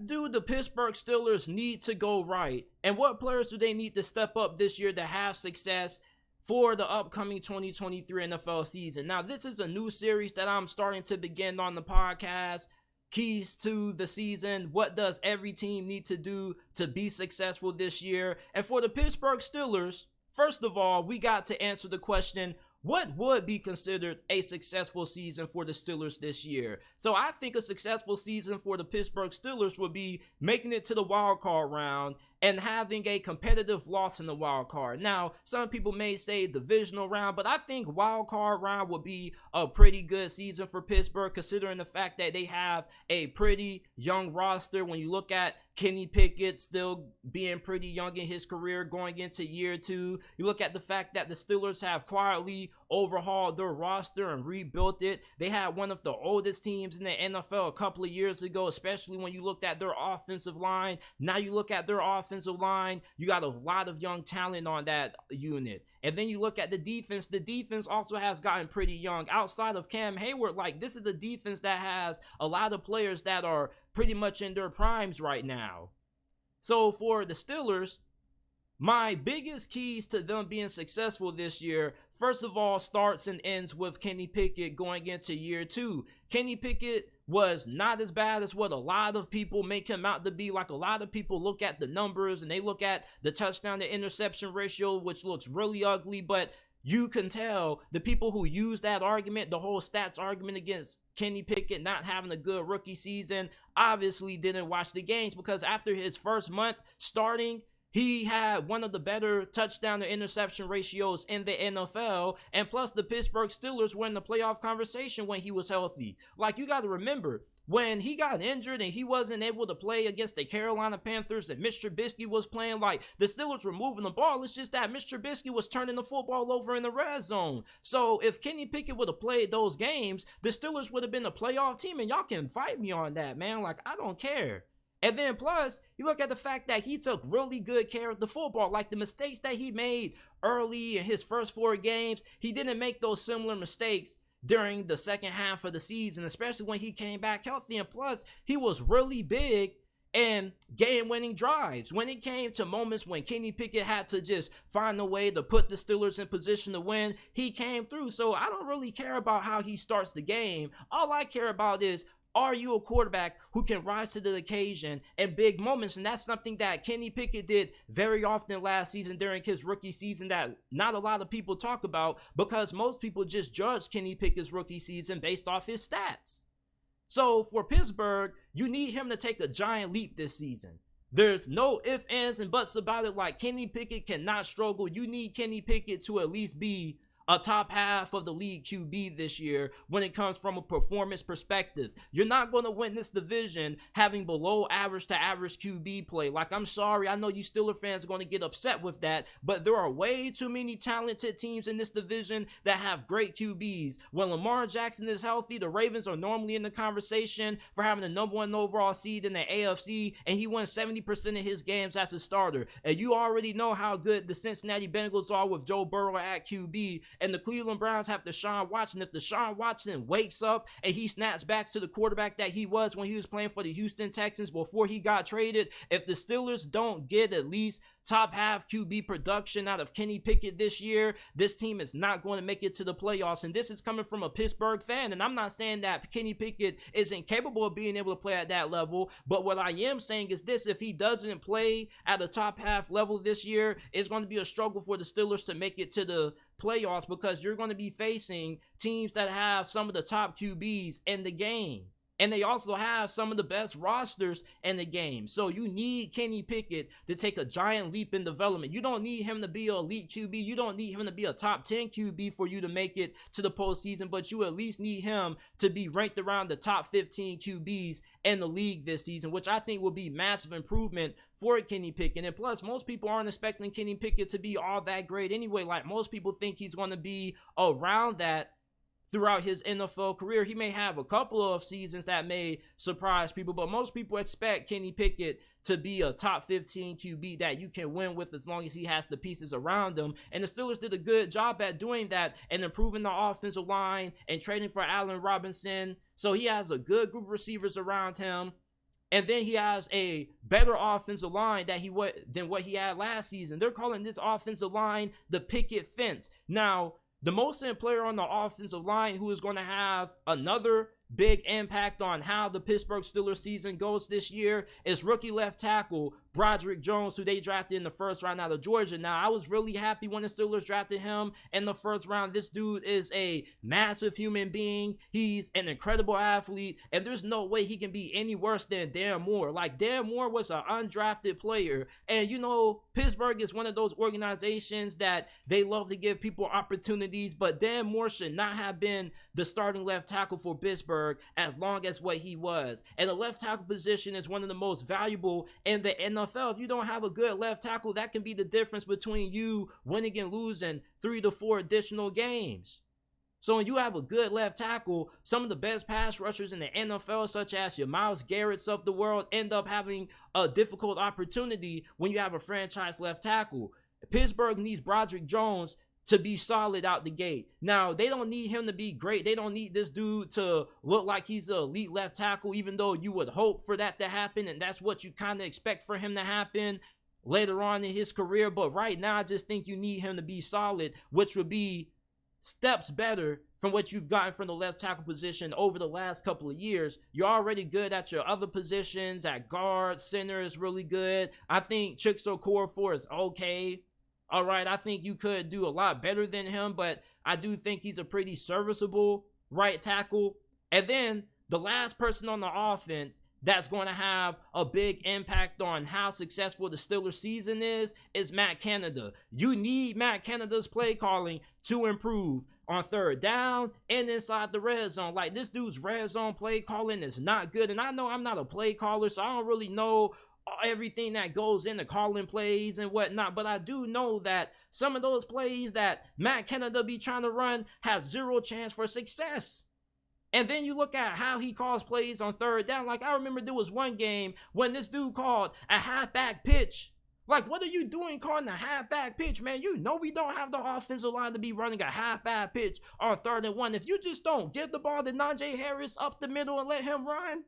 what do the Pittsburgh Steelers need to go right? And what players do they need to step up this year to have success for the upcoming 2023 NFL season? Now, this is a new series that I'm starting to begin on the podcast. Keys to the season. What does every team need to do to be successful this year? And for the Pittsburgh Steelers, first of all, we got to answer the question, what would be considered a successful season for the Steelers this year? So I think a successful season for the Pittsburgh Steelers would be making it to the wild card round and having a competitive loss in the wild card. Now, some people may say divisional round, but I think wild card round would be a pretty good season for Pittsburgh, considering the fact that they have a pretty young roster. When you look at Kenny Pickett still being pretty young in his career going into year 2, you look at the fact that the Steelers have quietly overhauled their roster and rebuilt it. They had one of the oldest teams in the NFL a couple of years ago, especially when you looked at their offensive line. Now you look at their offensive line, you got a lot of young talent on that unit. And then you look at the defense also has gotten pretty young. Outside of Cam Hayward, like, this is a defense that has a lot of players that are pretty much in their primes right now. So for the Steelers, my biggest keys to them being successful this year, first of all, starts and ends with Kenny Pickett going into year 2. Kenny Pickett was not as bad as what a lot of people make him out to be. Like, a lot of people look at the numbers and they look at the touchdown to interception ratio, which looks really ugly, but you can tell the people who use that argument, the whole stats argument against Kenny Pickett not having a good rookie season, obviously didn't watch the games, because after his first month starting, he had one of the better touchdown to interception ratios in the NFL, and plus the Pittsburgh Steelers were in the playoff conversation when he was healthy. Like, you got to remember, when he got injured and he wasn't able to play against the Carolina Panthers and Mitch Trubisky was playing, like, the Steelers were moving the ball. It's just that Mitch Trubisky was turning the football over in the red zone. So if Kenny Pickett would have played those games, the Steelers would have been a playoff team, and y'all can fight me on that, man. Like, I don't care. And then plus, you look at the fact that he took really good care of the football. Like, the mistakes that he made early in his first 4 games, he didn't make those similar mistakes during the second half of the season, especially when he came back healthy. And plus, he was really big in game-winning drives. When it came to moments when Kenny Pickett had to just find a way to put the Steelers in position to win, he came through. So I don't really care about how he starts the game. All I care about is, are you a quarterback who can rise to the occasion in big moments? And that's something that Kenny Pickett did very often last season during his rookie season that not a lot of people talk about, because most people just judge Kenny Pickett's rookie season based off his stats. So for Pittsburgh, you need him to take a giant leap this season. There's no ifs, ands, and buts about it. Like, Kenny Pickett cannot struggle. You need Kenny Pickett to at least be a top half of the league QB this year when it comes from a performance perspective. You're not going to win this division having below average to average QB play. Like, I'm sorry, I know you Steeler fans are going to get upset with that, but there are way too many talented teams in this division that have great QBs. When Lamar Jackson is healthy, the Ravens are normally in the conversation for having the number 1 overall seed in the AFC, and he won 70% of his games as a starter. And you already know how good the Cincinnati Bengals are with Joe Burrow at QB. And the Cleveland Browns have Deshaun Watson. If Deshaun Watson wakes up and he snaps back to the quarterback that he was when he was playing for the Houston Texans before he got traded, if the Steelers don't get at least top half QB production out of Kenny Pickett this year, this team is not going to make it to the playoffs. And this is coming from a Pittsburgh fan. And I'm not saying that Kenny Pickett isn't capable of being able to play at that level, but what I am saying is this: if he doesn't play at the top half level this year, it's going to be a struggle for the Steelers to make it to the playoffs, because you're going to be facing teams that have some of the top QBs in the game. And they also have some of the best rosters in the game. So you need Kenny Pickett to take a giant leap in development. You don't need him to be an elite QB. You don't need him to be a top 10 QB for you to make it to the postseason. But you at least need him to be ranked around the top 15 QBs in the league this season, which I think will be massive improvement for Kenny Pickett. And plus, most people aren't expecting Kenny Pickett to be all that great anyway. Like, most people think he's going to be around that throughout his NFL career. He may have a couple of seasons that may surprise people, but most people expect Kenny Pickett to be a top 15 QB that you can win with as long as he has the pieces around him. And the Steelers did a good job at doing that and improving the offensive line and trading for Allen Robinson. So he has a good group of receivers around him. And then he has a better offensive line than what he had last season. They're calling this offensive line the picket fence. Now, the most important player on the offensive line who is going to have another big impact on how the Pittsburgh Steelers season goes this year is rookie left tackle Broderick Jones, who they drafted in the first round out of Georgia. Now, I was really happy when the Steelers drafted him in the first round. This dude is a massive human being. He's an incredible athlete, and there's no way he can be any worse than Dan Moore. Like, Dan Moore was an undrafted player, and you know, Pittsburgh is one of those organizations that they love to give people opportunities, but Dan Moore should not have been the starting left tackle for Pittsburgh as long as what he was. And the left tackle position is one of the most valuable in the NFL. If you don't have a good left tackle, that can be the difference between you winning and losing 3 to 4 additional games. So when you have a good left tackle, some of the best pass rushers in the NFL, such as your Myles Garrett's of the world, end up having a difficult opportunity when you have a franchise left tackle. Pittsburgh needs Broderick Jones to be solid out the gate. Now, they don't need him to be great. They don't need this dude to look like he's an elite left tackle, even though you would hope for that to happen, and that's what you kind of expect for him to happen later on in his career. But right now, I just think you need him to be solid, which would be steps better from what you've gotten from the left tackle position over the last couple of years. You're already good at your other positions. At guard, center is really good. I think Chixo Okorafor is okay. All right, I think you could do a lot better than him, but I do think he's a pretty serviceable right tackle. And then the last person on the offense that's going to have a big impact on how successful the Steelers season is Matt Canada. You need Matt Canada's play calling to improve on third down and inside the red zone. Like, this dude's red zone play calling is not good. And I know I'm not a play caller, so I don't really know everything that goes into calling plays and whatnot, but I do know that some of those plays that Matt Canada be trying to run have zero chance for success. And then you look at how he calls plays on third down. Like, I remember there was one game when this dude called a halfback pitch. Like, what are you doing calling a halfback pitch, man? You know we don't have the offensive line to be running a halfback pitch on 3rd and 1. If you just don't give the ball to Najee Harris up the middle and let him run.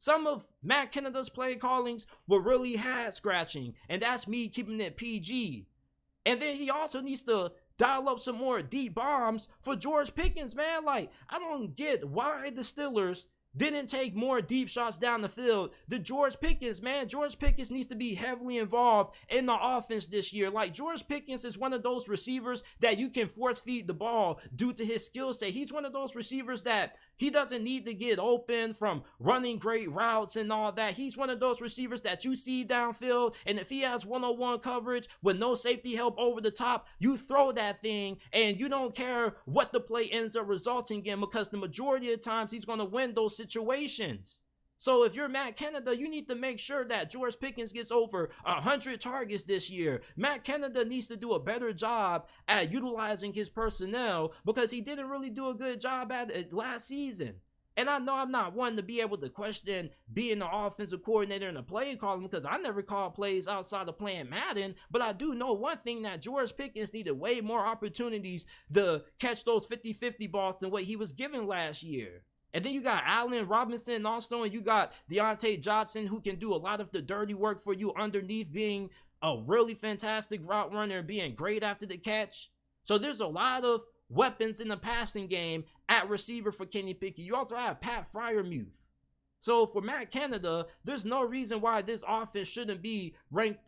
Some of Matt Canada's play callings were really head-scratching, and that's me keeping it PG. And then he also needs to dial up some more deep bombs for George Pickens, man. Like, I don't get why the Steelers didn't take more deep shots down the field. The George Pickens, man, George Pickens needs to be heavily involved in the offense this year. Like, George Pickens is one of those receivers that you can force feed the ball due to his skill set. He's one of those receivers that he doesn't need to get open from running great routes and all that. He's one of those receivers that you see downfield, and if he has one-on-one coverage with no safety help over the top, you throw that thing, and you don't care what the play ends up resulting in, because the majority of times he's going to win those situations. So if you're Matt Canada, you need to make sure that George Pickens gets over 100 targets this year. Matt Canada needs to do a better job at utilizing his personnel, because he didn't really do a good job at it last season. And I know I'm not one to be able to question being the offensive coordinator and the play calling, because I never called plays outside of playing Madden. But I do know one thing, that George Pickens needed way more opportunities to catch those 50-50 balls than what he was given last year. And then you got Allen Robinson also, and you got Deontay Johnson, who can do a lot of the dirty work for you underneath, being a really fantastic route runner and being great after the catch. So there's a lot of weapons in the passing game at receiver for Kenny Pickett. You also have Pat Freiermuth. So for Matt Canada, there's no reason why this offense shouldn't be ranked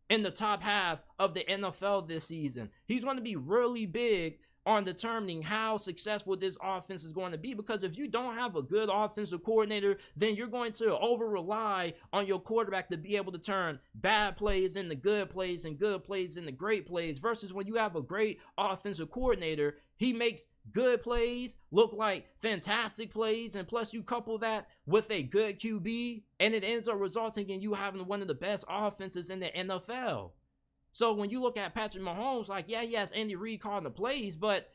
in the top half of the NFL this season. He's going to be really big on determining how successful this offense is going to be, because if you don't have a good offensive coordinator, then you're going to over-rely on your quarterback to be able to turn bad plays into good plays and good plays into great plays, versus when you have a great offensive coordinator, he makes good plays look like fantastic plays, and plus you couple that with a good QB, and it ends up resulting in you having one of the best offenses in the NFL. So when you look at Patrick Mahomes, like, yeah, he has Andy Reid calling the plays, but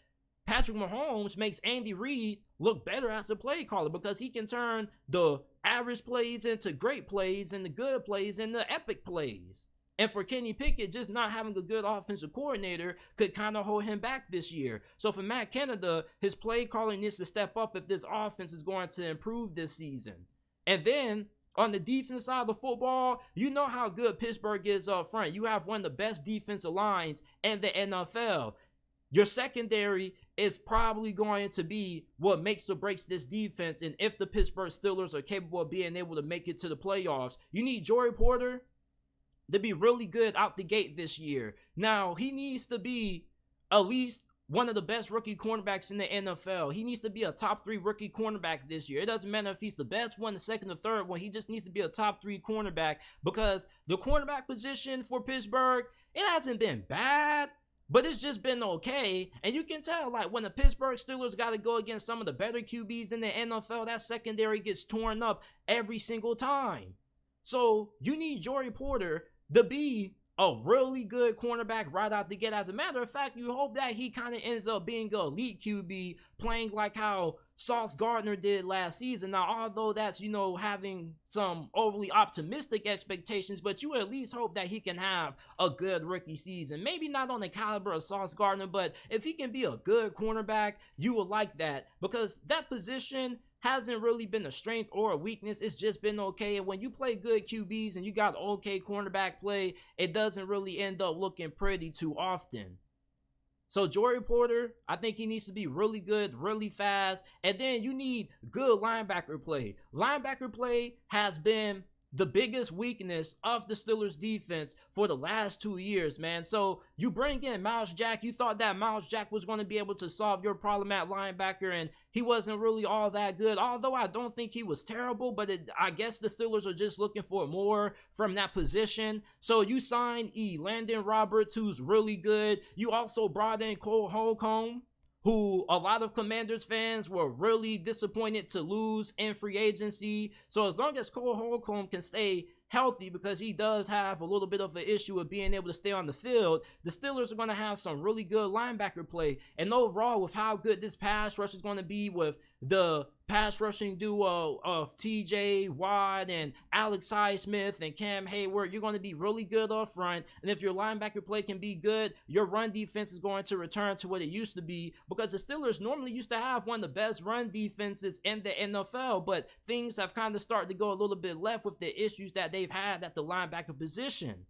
Patrick Mahomes makes Andy Reid look better as a play caller, because he can turn the average plays into great plays and the good plays into epic plays. And for Kenny Pickett, just not having a good offensive coordinator could kind of hold him back this year. So for Matt Canada, his play calling needs to step up if this offense is going to improve this season. And then On the defense side of the football, you know how good Pittsburgh is up front. You have one of the best defensive lines in the NFL. Your secondary is probably going to be what makes or breaks this defense. And if the Pittsburgh Steelers are capable of being able to make it to the playoffs, you need Joey Porter to be really good out the gate this year. Now, he needs to be at least one of the best rookie cornerbacks in the NFL. He needs to be a top 3 rookie cornerback this year. It doesn't matter if he's the best one, the second, or third one. He just needs to be a top 3 cornerback, because the cornerback position for Pittsburgh, it hasn't been bad, but it's just been okay. And you can tell, like, when the Pittsburgh Steelers got to go against some of the better QBs in the NFL, that secondary gets torn up every single time. So you need Joey Porter to be a really good cornerback right out the gate. As a matter of fact, you hope that he kind of ends up being an elite QB, playing like how Sauce Gardner did last season. Now, although that's, you know, having some overly optimistic expectations, but you at least hope that he can have a good rookie season. Maybe not on the caliber of Sauce Gardner, but if he can be a good cornerback, you will like that, because that position hasn't really been a strength or a weakness. It's just been okay. And when you play good QBs and you got okay cornerback play, it doesn't really end up looking pretty too often. So Joey Porter, I think he needs to be really good, really fast. And then you need good linebacker play. Linebacker play has been the biggest weakness of the Steelers defense for the last 2 years, man. So you bring in Miles Jack. You thought that Miles Jack was going to be able to solve your problem at linebacker, and he wasn't really all that good. Although I don't think he was terrible, but I guess the Steelers are just looking for more from that position. So you signed Landon Roberts, who's really good. You also brought in Cole Holecomb, who a lot of Commanders fans were really disappointed to lose in free agency. So as long as Cole Holecomb can stay healthy, because he does have a little bit of an issue with being able to stay on the field, the Steelers are going to have some really good linebacker play. And overall, with how good this pass rush is going to be, with the pass rushing duo of TJ Watt and Alex Highsmith and Cam Hayward, you're going to be really good up front. And if your linebacker play can be good, your run defense is going to return to what it used to be, because the Steelers normally used to have one of the best run defenses in the NFL, but things have kind of started to go a little bit left with the issues that they've had at the linebacker position.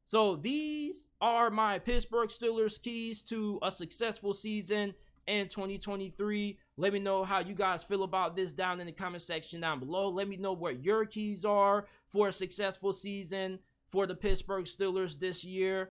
So these are my Pittsburgh Steelers keys to a successful season in 2023. Let me know how you guys feel about this down in the comment section down below. Let me know what your keys are for a successful season for the Pittsburgh Steelers this year.